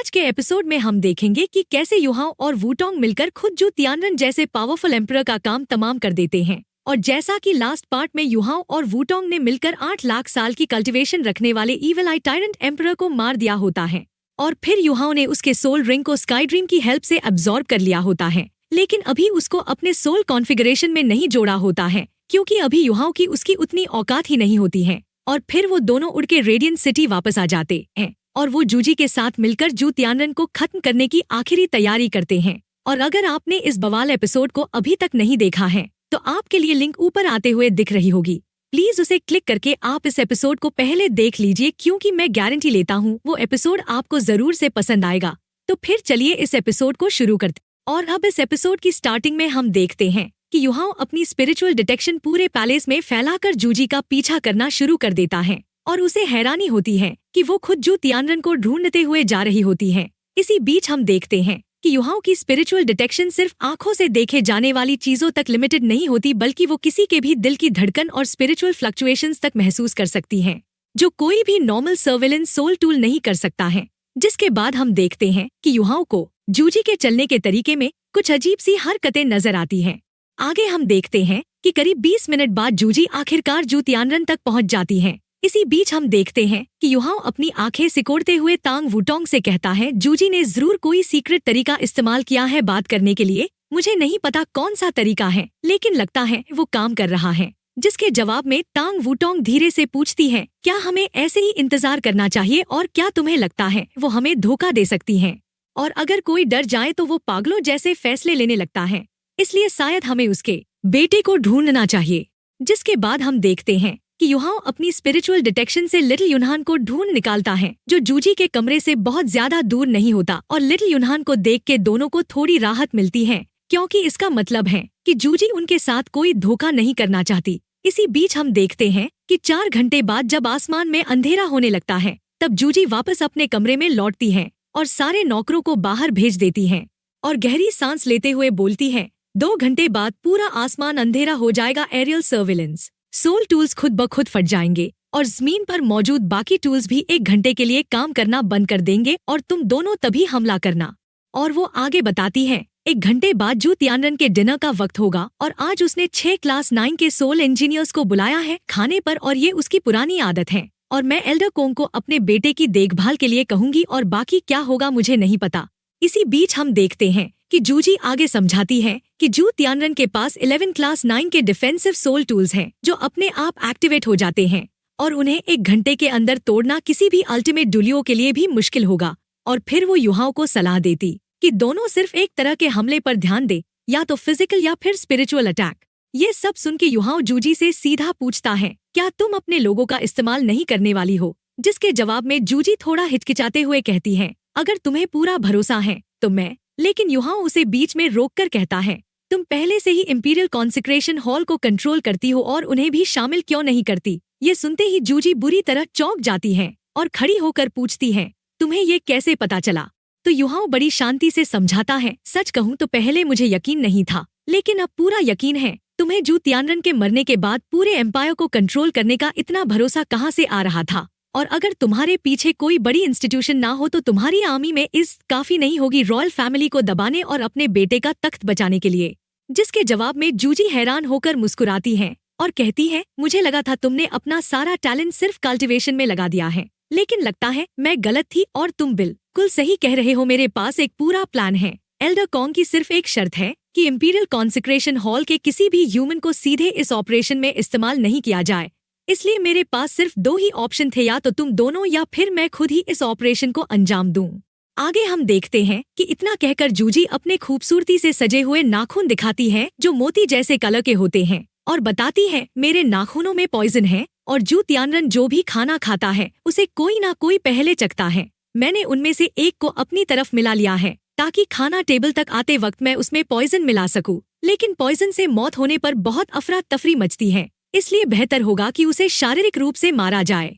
आज के एपिसोड में हम देखेंगे कि कैसे युहाओ और वूटोंग मिलकर खुद जू तियानरन जैसे पावरफुल एम्परर का काम तमाम कर देते हैं। और जैसा कि लास्ट पार्ट में युहाओ और वूटोंग ने मिलकर 8 लाख साल की कल्टीवेशन रखने वाले इविल आई टायरेंट एम्परर को मार दिया होता है और फिर युहाओ ने उसके सोल रिंग को स्काई ड्रीम की हेल्प से एब्जॉर्ब कर लिया होता है, लेकिन अभी उसको अपने सोल कॉन्फ़िगरेशन में नहीं जोड़ा होता है क्योंकि अभी युहाओ की उसकी उतनी औकात ही नहीं होती है। और फिर वो दोनों उड़ के रेडियंट सिटी वापस आ जाते हैं और वो जूजी के साथ मिलकर जू तियानरन को खत्म करने की आखिरी तैयारी करते हैं। और अगर आपने इस बवाल एपिसोड को अभी तक नहीं देखा है तो आपके लिए लिंक ऊपर आते हुए दिख रही होगी, प्लीज उसे क्लिक करके आप इस एपिसोड को पहले देख लीजिए क्योंकि मैं गारंटी लेता हूँ वो एपिसोड आपको जरूर से पसंद आएगा। तो फिर चलिए इस एपिसोड को शुरू करते। और अब इस एपिसोड की स्टार्टिंग में हम देखते हैं कि युहाओ अपनी स्पिरिचुअल डिटेक्शन पूरे पैलेस में फैलाकर जूजी का पीछा करना शुरू कर देता है और उसे हैरानी होती है कि वो खुद जू तियानरन को ढूंढते हुए जा रही होती है। इसी बीच हम देखते हैं कि युहाओ की स्पिरिचुअल डिटेक्शन सिर्फ आंखों से देखे जाने वाली चीजों तक लिमिटेड नहीं होती बल्कि वो किसी के भी दिल की धड़कन और स्पिरिचुअल फ्लक्चुएशंस तक महसूस कर सकती हैं, जो कोई भी नॉर्मल सर्विलेंस सोल टूल नहीं कर सकता है। जिसके बाद हम देखते हैं कि युहाओ को जूजी के चलने के तरीके में कुछ अजीब सी हरकतें नजर आती हैं। आगे हम देखते हैं कि करीब 20 मिनट बाद जूजी आखिरकार जू तियानरन तक पहुंच जाती है। इसी बीच हम देखते हैं कि युहाओ अपनी आंखें सिकोड़ते हुए तांग वूटोंग से कहता है, जूजी ने जरूर कोई सीक्रेट तरीका इस्तेमाल किया है बात करने के लिए, मुझे नहीं पता कौन सा तरीका है लेकिन लगता है वो काम कर रहा है। जिसके जवाब में तांग वूटोंग धीरे से पूछती है, क्या हमें ऐसे ही इंतजार करना चाहिए और क्या तुम्हें लगता है वो हमें धोखा दे सकती है? और अगर कोई डर जाए तो वो पागलों जैसे फैसले लेने लगता है, इसलिए शायद हमें उसके बेटे को ढूंढना चाहिए। जिसके बाद हम देखते हैं कि युहाओ अपनी स्पिरिचुअल डिटेक्शन से लिटिल यूनहान को ढूंढ निकालता है जो जूजी के कमरे से बहुत ज्यादा दूर नहीं होता। और लिटिल यूनहान को देख के दोनों को थोड़ी राहत मिलती है क्योंकि इसका मतलब है कि जूजी उनके साथ कोई धोखा नहीं करना चाहती। इसी बीच हम देखते हैं कि 4 घंटे बाद जब आसमान में अंधेरा होने लगता है तब जूजी वापस अपने कमरे में लौटती है और सारे नौकरों को बाहर भेज देती है और गहरी सांस लेते हुए बोलती है, 2 घंटे बाद पूरा आसमान अंधेरा हो जाएगा। एरियल सर्विलेंस सोल टूल्स खुद ब खुद फट जाएंगे और जमीन पर मौजूद बाकी टूल्स भी 1 घंटे के लिए काम करना बंद कर देंगे और तुम दोनों तभी हमला करना। और वो आगे बताती है, 1 घंटे बाद जू तियानरन के डिनर का वक्त होगा और आज उसने 6 क्लास 9 के सोल इंजीनियर्स को बुलाया है खाने पर और ये उसकी पुरानी आदत है। और मैं एल्डर कोंग को अपने बेटे की देखभाल के लिए कहूंगी और बाकी क्या होगा मुझे नहीं पता। इसी बीच हम देखते हैं कि जूजी आगे समझाती है कि जू तियानरन के पास 11 क्लास 9 के डिफेंसिव सोल टूल्स हैं जो अपने आप एक्टिवेट हो जाते हैं और उन्हें 1 घंटे के अंदर तोड़ना किसी भी अल्टीमेट डुलियो के लिए भी मुश्किल होगा। और फिर वो युहाओ को सलाह देती कि दोनों सिर्फ एक तरह के हमले पर ध्यान दे, या तो फिजिकल या फिर स्पिरिचुअल अटैक। ये सब सुन के युहाओ जूजी से सीधा पूछता है, क्या तुम अपने लोगों का इस्तेमाल नहीं करने वाली हो? जिसके जवाब में जूजी थोड़ा हिचकिचाते हुए कहती है, अगर तुम्हें पूरा भरोसा है तो मैं। लेकिन युहाओ उसे बीच में रोककर कहता है, तुम पहले से ही इंपीरियल कॉन्सेक्रेशन हॉल को कंट्रोल करती हो और उन्हें भी शामिल क्यों नहीं करती? ये सुनते ही जूजी बुरी तरह चौंक जाती है और खड़ी होकर पूछती है, तुम्हें ये कैसे पता चला? तो युहाओ बड़ी शांति से समझाता है, सच कहूँ तो पहले मुझे यकीन नहीं था लेकिन अब पूरा यकीन है। तुम्हें जू तियानरन के मरने के बाद पूरे एम्पायर को कंट्रोल करने का इतना भरोसा कहाँ से आ रहा था? और अगर तुम्हारे पीछे कोई बड़ी इंस्टीट्यूशन ना हो तो तुम्हारी आर्मी में इस काफी नहीं होगी रॉयल फैमिली को दबाने और अपने बेटे का तख्त बचाने के लिए। जिसके जवाब में जूजी हैरान होकर मुस्कुराती है और कहती है, मुझे लगा था तुमने अपना सारा टैलेंट सिर्फ कल्टीवेशन में लगा दिया है, लेकिन लगता है मैं गलत थी और तुम बिल्कुल सही कह रहे हो। मेरे पास एक पूरा प्लान है। एल्डर कोंग की सिर्फ एक शर्त है कि इंपीरियल कॉन्सेक्रेशन हॉल के किसी भी ह्यूमन को सीधे इस ऑपरेशन में इस्तेमाल नहीं किया जाए। इसलिए मेरे पास सिर्फ 2 ही ऑप्शन थे, या तो तुम दोनों या फिर मैं खुद ही इस ऑपरेशन को अंजाम दूं। आगे हम देखते हैं कि इतना कहकर जूजी अपने खूबसूरती से सजे हुए नाखून दिखाती है जो मोती जैसे कलर के होते हैं और बताती है, मेरे नाखूनों में पॉइजन है और जू तियानरन जो भी खाना खाता है उसे कोई ना कोई पहले चखता है। मैंने उनमें से एक को अपनी तरफ मिला लिया है ताकि खाना टेबल तक आते वक्त मैं उसमें पॉइजन मिला सकूं। लेकिन पॉइजन से मौत होने पर बहुत अफरा तफरी मचती है, इसलिए बेहतर होगा कि उसे शारीरिक रूप से मारा जाए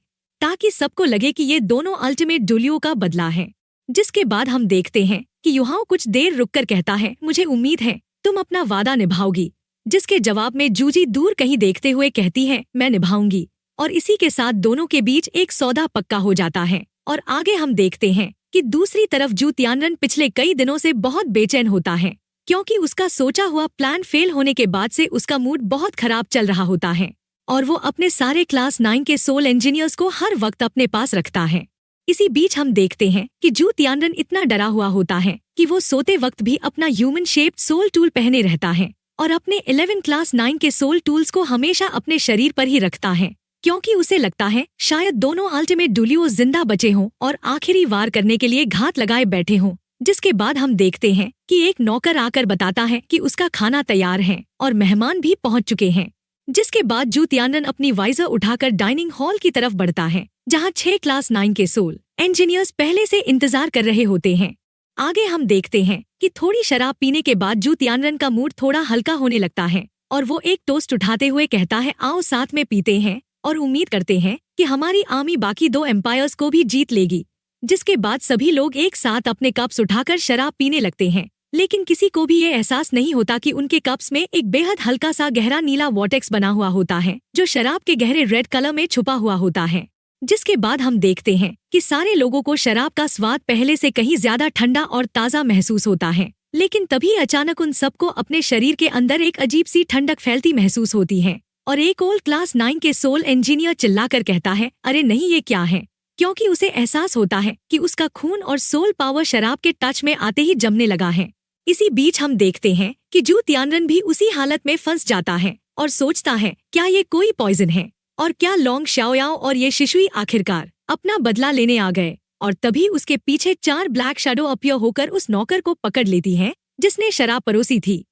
ताकि सबको लगे कि ये दोनों अल्टीमेट डुलियो का बदला है। जिसके बाद हम देखते हैं कि युहाओ कुछ देर रुककर कहता है, मुझे उम्मीद है तुम अपना वादा निभाओगी। जिसके जवाब में जूजी दूर कहीं देखते हुए कहती है, मैं निभाऊंगी। और इसी के साथ दोनों के बीच एक सौदा पक्का हो जाता है। और आगे हम देखते हैं कि दूसरी तरफ जू तियानरन पिछले कई दिनों से बहुत बेचैन होता है, क्योंकि उसका सोचा हुआ प्लान फेल होने के बाद से उसका मूड बहुत खराब चल रहा होता है और वो अपने सारे क्लास 9 के सोल इंजीनियर्स को हर वक्त अपने पास रखता है। इसी बीच हम देखते हैं कि जू तियानरन इतना डरा हुआ होता है कि वो सोते वक्त भी अपना ह्यूमन शेप्ड सोल टूल पहने रहता है और अपने 11 क्लास 9 के सोल टूल्स को हमेशा अपने शरीर पर ही रखता है, क्योंकि उसे लगता है शायद दोनों अल्टीमेट डुलियोस जिंदा बचे हों और आखिरी वार करने के लिए घात लगाए बैठे हों। जिसके बाद हम देखते हैं कि एक नौकर आकर बताता है कि उसका खाना तैयार है और मेहमान भी पहुंच चुके हैं। जिसके बाद जू तियानरन अपनी वाइजर उठाकर डाइनिंग हॉल की तरफ बढ़ता है, जहां 6 क्लास 9 के सोल इंजीनियर्स पहले से इंतजार कर रहे होते हैं। आगे हम देखते हैं कि थोड़ी शराब पीने के बाद जू तियानरन का मूड थोड़ा हल्का होने लगता है और वो एक टोस्ट उठाते हुए कहता है, आओ साथ में पीते हैं और उम्मीद करते हैं कि हमारी आर्मी बाकी 2 एम्पायर्स को भी जीत लेगी। जिसके बाद सभी लोग एक साथ अपने कप्स उठाकर शराब पीने लगते हैं, लेकिन किसी को भी ये एहसास नहीं होता कि उनके कप्स में एक बेहद हल्का सा गहरा नीला वॉटेक्स बना हुआ होता है, जो शराब के गहरे रेड कलर में छुपा हुआ होता है। जिसके बाद हम देखते हैं कि सारे लोगों को शराब का स्वाद पहले से कहीं ज्यादा ठंडा और ताज़ा महसूस होता है, लेकिन तभी अचानक उन सबको अपने शरीर के अंदर एक अजीब सी ठंडक फैलती महसूस होती है और एक ओल्ड क्लास 9 के सोल इंजीनियर चिल्लाकर कहता है, अरे नहीं, ये क्या है? क्योंकि उसे एहसास होता है कि उसका खून और सोल पावर शराब के टच में आते ही जमने लगा है। इसी बीच हम देखते हैं कि जू तियानरन भी उसी हालत में फंस जाता है और सोचता है, क्या ये कोई पॉइजन है और क्या लोंग शाओयाओ और ये शिशुई आखिरकार अपना बदला लेने आ गए। और तभी उसके पीछे 4 ब्लैक शैडो अपीयर होकर उस नौकर को पकड़ लेती हैं जिसने शराब परोसी थी।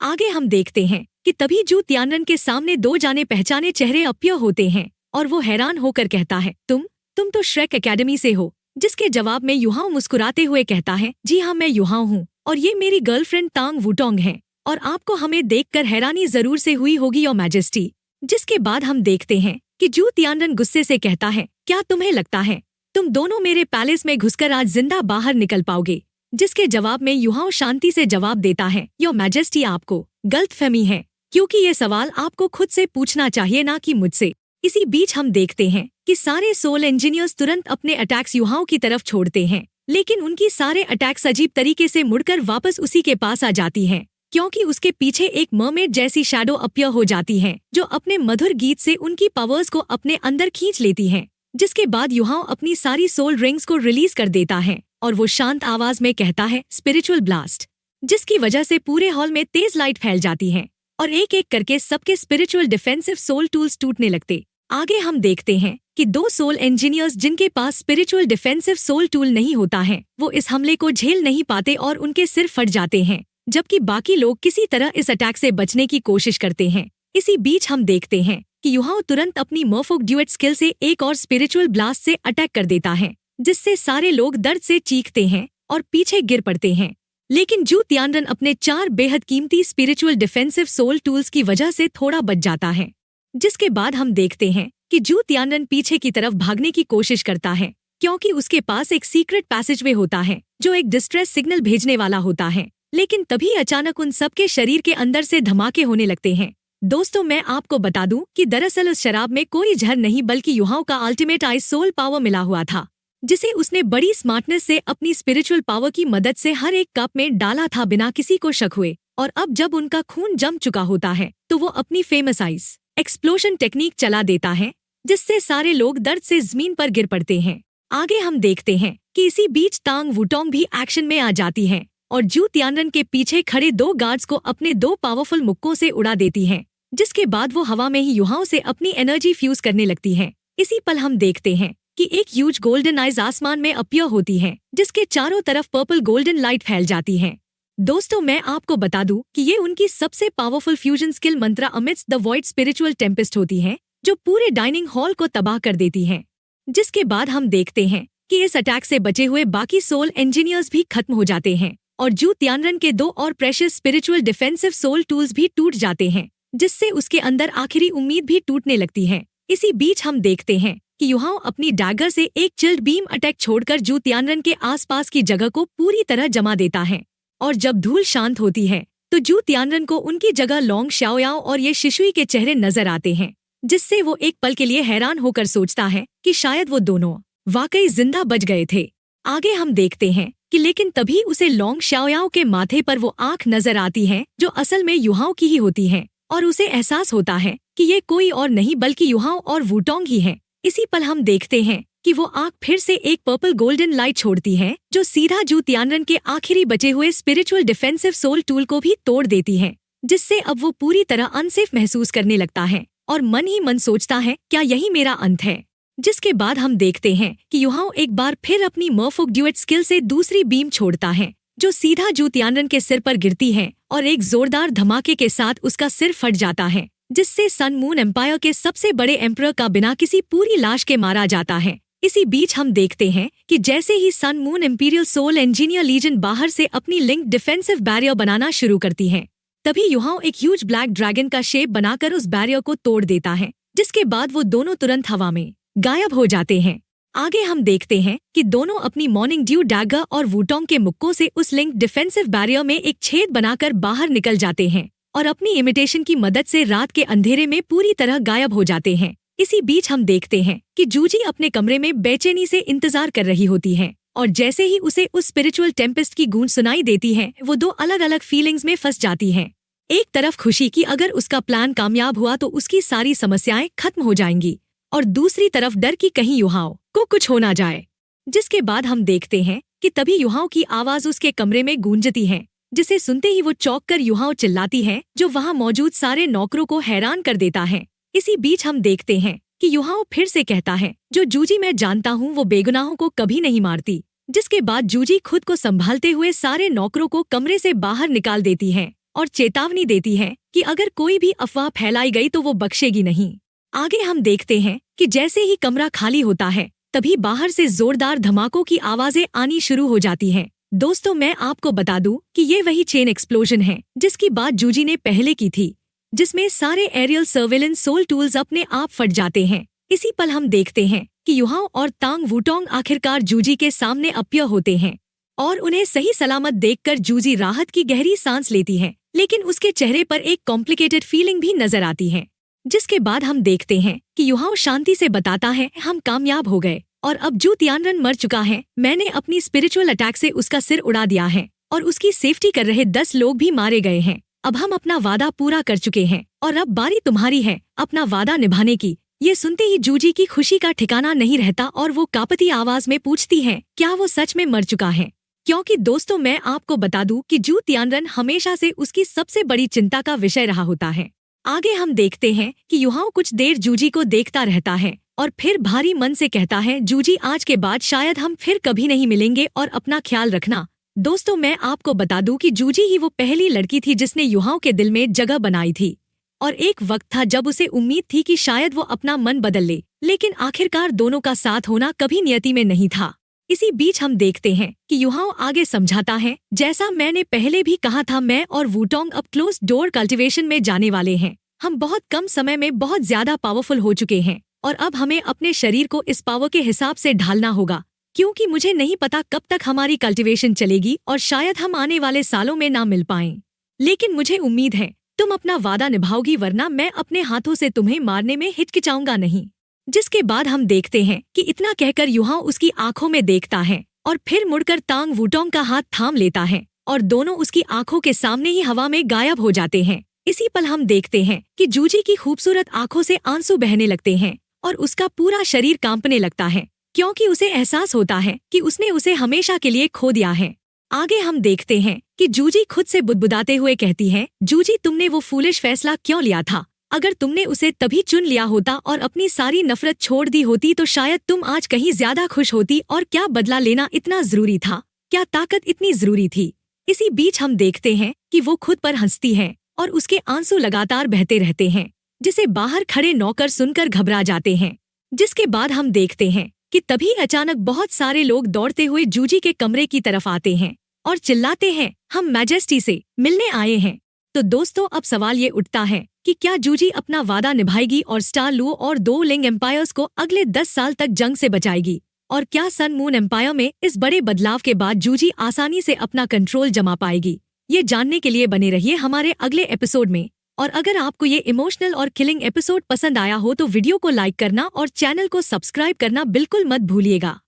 आगे हम देखते हैं कि तभी जू तियानरन के सामने 2 जाने पहचाने चेहरे अपीयर होते हैं और वो हैरान होकर कहता है, तुम तो श्रेक एकेडमी से हो। जिसके जवाब में युहाओ मुस्कुराते हुए कहता है, जी हाँ, मैं युहाओ हूँ और ये मेरी गर्लफ्रेंड तांग वुटोंग है और आपको हमें देखकर हैरानी जरूर से हुई होगी योर मैजेस्टी। जिसके बाद हम देखते हैं कि जू तियानरन गुस्से से कहता है, क्या तुम्हें लगता है तुम दोनों मेरे पैलेस में घुसकर आज जिंदा बाहर निकल पाओगे? जिसके जवाब में युहाओ शांति से जवाब देता है, योर मैजेस्टी, आपको गलतफहमी है, क्योंकि ये सवाल आपको खुद से पूछना चाहिए, ना कि मुझसे। इसी बीच हम देखते हैं कि सारे सोल इंजीनियर्स तुरंत अपने अटैक्स युहाओ की तरफ छोड़ते हैं, लेकिन उनकी सारे अटैक्स अजीब तरीके से मुड़कर वापस उसी के पास आ जाती हैं, क्योंकि उसके पीछे एक मरमेड जैसी शैडो अपीयर हो जाती है जो अपने मधुर गीत से उनकी पावर्स को अपने अंदर खींच लेती है। जिसके बाद युहाओ अपनी सारी सोल रिंग्स को रिलीज कर देता है और वो शांत आवाज में कहता है, स्पिरिचुअल ब्लास्ट, जिसकी वजह से पूरे हॉल में तेज लाइट फैल जाती है और एक एक करके सबके स्पिरिचुअल डिफेंसिव सोल टूल्स टूटने लगते। आगे हम देखते हैं कि 2 सोल इंजीनियर्स जिनके पास स्पिरिचुअल डिफेंसिव सोल टूल नहीं होता है, वो इस हमले को झेल नहीं पाते और उनके सिर फट जाते हैं, जबकि बाकी लोग किसी तरह इस अटैक से बचने की कोशिश करते हैं। इसी बीच हम देखते हैं कि युहाओ तुरंत अपनी मर्फोक ड्यूएट स्किल से एक और स्पिरिचुअल ब्लास्ट से अटैक कर देता है, जिससे सारे लोग दर्द से चीखते हैं और पीछे गिर पड़ते हैं। लेकिन जू तियानरन अपने 4 बेहद कीमती स्पिरिचुअल डिफेंसिव सोल टूल्स की वजह से थोड़ा बच जाता है। जिसके बाद हम देखते हैं कि जू तियानरन पीछे की तरफ भागने की कोशिश करता है, क्योंकि उसके पास एक सीक्रेट पैसेजवे होता है जो एक डिस्ट्रेस सिग्नल भेजने वाला होता है। लेकिन तभी अचानक उन सबके शरीर के अंदर से धमाके होने लगते हैं। दोस्तों, मैं आपको बता दूं कि दरअसल उस शराब में कोई जहर नहीं बल्कि युहाओ का अल्टीमेट आइस सोल पावर मिला हुआ था, जिसे उसने बड़ी स्मार्टनेस से अपनी स्पिरिचुअल पावर की मदद से हर एक कप में डाला था बिना किसी को शक हुए। और अब जब उनका खून जम चुका होता है तो वो अपनी फेमस आइस एक्सप्लोजन टेक्निक चला देता है, जिससे सारे लोग दर्द से जमीन पर गिर पड़ते हैं। आगे हम देखते हैं कि इसी बीच तांग वुटोंग भी एक्शन में आ जाती है और जू तियानरन के पीछे खड़े 2 गार्ड्स को अपने 2 पावरफुल मुक्कों से उड़ा देती हैं। जिसके बाद वो हवा में ही युहाओं से अपनी एनर्जी फ्यूज करने लगती है। इसी पल हम देखते हैं कि एक ह्यूज गोल्डन आइज आसमान में अपीयर होती है, जिसके चारों तरफ पर्पल गोल्डन लाइट फैल जाती है। दोस्तों, मैं आपको बता दूं कि ये उनकी सबसे powerful fusion skill Mantra amidst the void spiritual Tempest होती है, जो पूरे डाइनिंग हॉल को तबाह कर देती है। जिसके बाद हम देखते हैं कि इस अटैक से बचे हुए बाकी सोल इंजीनियर्स भी खत्म हो जाते हैं और जू तियानरन के 2 और precious spiritual defensive soul tools भी टूट जाते हैं, जिससे उसके अंदर आखिरी उम्मीद भी टूटने लगती है। इसी बीच हम देखते हैं कि युहाओ अपनी डैगर से एक चिल्ड बीम अटैक छोड़कर जू तियानरन के आसपास की जगह को पूरी तरह जमा देता है और जब धूल शांत होती है तो जू तियानरन को उनकी जगह लोंग शाओयाओ और ये शिशुई के चेहरे नजर आते हैं, जिससे वो एक पल के लिए हैरान होकर सोचता है कि शायद वो दोनों वाकई जिंदा बच गए थे। आगे हम देखते हैं कि लेकिन तभी उसे लोंग शाओयाओ के माथे पर वो आंख नजर आती है जो असल में युहाओ की ही होती है, और उसे एहसास होता है कि ये कोई और नहीं बल्कि युहाओ और वूटोंग ही है। इसी पल हम देखते हैं कि वो आंख फिर से एक पर्पल गोल्डन लाइट छोड़ती है जो सीधा जू तियानरन के आखिरी बचे हुए स्पिरिचुअल डिफेंसिव सोल टूल को भी तोड़ देती है, जिससे अब वो पूरी तरह अनसेफ महसूस करने लगता है और मन ही मन सोचता है क्या यही मेरा अंत है। जिसके बाद हम देखते हैं कि युहाओ एक बार फिर अपनी मर्फोक ड्यूएट स्किल से दूसरी बीम छोड़ता है जो सीधा जू तियानरन के सिर पर गिरती है और एक जोरदार धमाके के साथ उसका सिर फट जाता है, जिससे सन मून एम्पायर के सबसे बड़े एम्परर का बिना किसी पूरी लाश के मारा जाता है। इसी बीच हम देखते हैं कि जैसे ही sun moon imperial soul engineer legion बाहर से अपनी लिंक डिफेंसिव बैरियर बनाना शुरू करती है, तभी युहाओ एक ह्यूज ब्लैक ड्रैगन का शेप बनाकर उस बैरियर को तोड़ देता है, जिसके बाद वो दोनों तुरंत हवा में गायब हो जाते हैं। आगे हम देखते हैं कि दोनों अपनी मॉर्निंग ड्यू डैगर और वूटोंग के मुक्कों से उस लिंक डिफेंसिव बैरियर में एक छेद बनाकर बाहर निकल जाते हैं और अपनी इमिटेशन की मदद से रात के अंधेरे में पूरी तरह गायब हो जाते हैं। इसी बीच हम देखते हैं कि जूजी अपने कमरे में बेचैनी से इंतजार कर रही होती है और जैसे ही उसे उस स्पिरिचुअल टेम्पेस्ट की गूंज सुनाई देती है वो दो अलग अलग फीलिंग्स में फंस जाती है। एक तरफ खुशी कि अगर उसका प्लान कामयाब हुआ तो उसकी सारी समस्याएं खत्म हो जाएंगी, और दूसरी तरफ डर कि कहीं युहाओ को कुछ हो ना जाए। जिसके बाद हम देखते हैं कि तभी युहाओ की आवाज उसके कमरे में गूंजती है, जिसे सुनते ही वो चौंक कर युहाओ चिल्लाती है जो वहाँ मौजूद सारे नौकरों को हैरान कर देता है। इसी बीच हम देखते हैं कि युहाओ फिर से कहता है जो जूजी मैं जानता हूँ वो बेगुनाहों को कभी नहीं मारती। जिसके बाद जूजी खुद को संभालते हुए सारे नौकरों को कमरे से बाहर निकाल देती है और चेतावनी देती है कि अगर कोई भी अफवाह फैलाई गई तो वो बख्शेगी नहीं। आगे हम देखते हैं कि जैसे ही कमरा खाली होता है तभी बाहर से जोरदार धमाकों की आवाजें आनी शुरू हो जाती हैं। दोस्तों मैं आपको बता दूं कि ये वही चेन एक्सप्लोजन है जिसकी बात जूजी ने पहले की थी, जिसमें सारे एरियल सर्वेलेंस सोल टूल्स अपने आप फट जाते हैं। इसी पल हम देखते हैं कि युहाओ और तांग वूटोंग आखिरकार जूजी के सामने अपीयर होते हैं और उन्हें सही सलामत देखकर जूजी राहत की गहरी सांस लेती है, लेकिन उसके चेहरे पर एक कॉम्प्लिकेटेड फीलिंग भी नजर आती है। जिसके बाद हम देखते हैं कि युहाओ शांति से बताता है हम कामयाब हो गए और अब जू तियानरन मर चुका है। मैंने अपनी स्पिरिचुअल अटैक से उसका सिर उड़ा दिया है और उसकी सेफ्टी कर रहे 10 लोग भी मारे गए हैं। अब हम अपना वादा पूरा कर चुके हैं और अब बारी तुम्हारी है अपना वादा निभाने की। ये सुनते ही जूजी की खुशी का ठिकाना नहीं रहता और वो कांपती आवाज में पूछती है क्या वो सच में मर चुका है। क्योंकि दोस्तों मैं आपको बता दूं कि जू तियानरन हमेशा से उसकी सबसे बड़ी चिंता का विषय रहा होता है। आगे हम देखते हैं कि युहाओ कुछ देर जूजी को देखता रहता है और फिर भारी मन से कहता है जूजी आज के बाद शायद हम फिर कभी नहीं मिलेंगे और अपना ख्याल रखना। दोस्तों मैं आपको बता दूं कि जूजी ही वो पहली लड़की थी जिसने युहाओ के दिल में जगह बनाई थी और एक वक्त था जब उसे उम्मीद थी कि शायद वो अपना मन बदल ले, लेकिन आखिरकार दोनों का साथ होना कभी नियति में नहीं था। इसी बीच हम देखते हैं कि युहाओ आगे समझाता है जैसा मैंने पहले भी कहा था मैं और वूटोंग अब क्लोज डोर कल्टीवेशन में जाने वाले हैं। हम बहुत कम समय में बहुत ज्यादा पावरफुल हो चुके हैं और अब हमें अपने शरीर को इस पावर के हिसाब से ढालना होगा, क्योंकि मुझे नहीं पता कब तक हमारी कल्टीवेशन चलेगी और शायद हम आने वाले सालों में ना मिल पाएं। लेकिन मुझे उम्मीद है तुम अपना वादा निभाओगी, वरना मैं अपने हाथों से तुम्हें मारने में हिचकिचाऊंगा नहीं। जिसके बाद हम देखते हैं कि इतना कहकर युहाओ उसकी आंखों में देखता है और फिर मुड़कर तांग वूटोंग का हाथ थाम लेता है और दोनों उसकी आंखों के सामने ही हवा में गायब हो जाते हैं। इसी पल हम देखते हैं कि जूजी की खूबसूरत आंखों से आंसू बहने लगते हैं और उसका पूरा शरीर कांपने लगता है, क्योंकि उसे एहसास होता है कि उसने उसे हमेशा के लिए खो दिया है। आगे हम देखते हैं कि जूजी खुद से बुदबुदाते हुए कहती है जूजी तुमने वो फूलिश फैसला क्यों लिया था। अगर तुमने उसे तभी चुन लिया होता और अपनी सारी नफरत छोड़ दी होती तो शायद तुम आज कहीं ज्यादा खुश होती। और क्या बदला लेना इतना जरूरी था, क्या ताकत इतनी जरूरी थी। इसी बीच हम देखते हैं कि वो खुद पर हंसती है और उसके आंसू लगातार बहते रहते हैं, जिसे बाहर खड़े नौकर सुनकर घबरा जाते हैं। जिसके बाद हम देखते हैं कि तभी अचानक बहुत सारे लोग दौड़ते हुए जूजी के कमरे की तरफ आते हैं और चिल्लाते हैं हम मैजेस्टी से मिलने आए हैं। तो दोस्तों अब सवाल ये उठता है कि क्या जूजी अपना वादा निभाएगी और स्टार लुओ और 2 लिंग एम्पायर्स को अगले 10 साल तक जंग से बचाएगी, और क्या सन मून एम्पायर में इस बड़े बदलाव के बाद जूजी आसानी से अपना कंट्रोल जमा पाएगी। ये जानने के लिए बने रहिए हमारे अगले एपिसोड में। और अगर आपको ये इमोशनल और किलिंग एपिसोड पसंद आया हो तो वीडियो को लाइक करना और चैनल को सब्सक्राइब करना बिल्कुल मत भूलिएगा।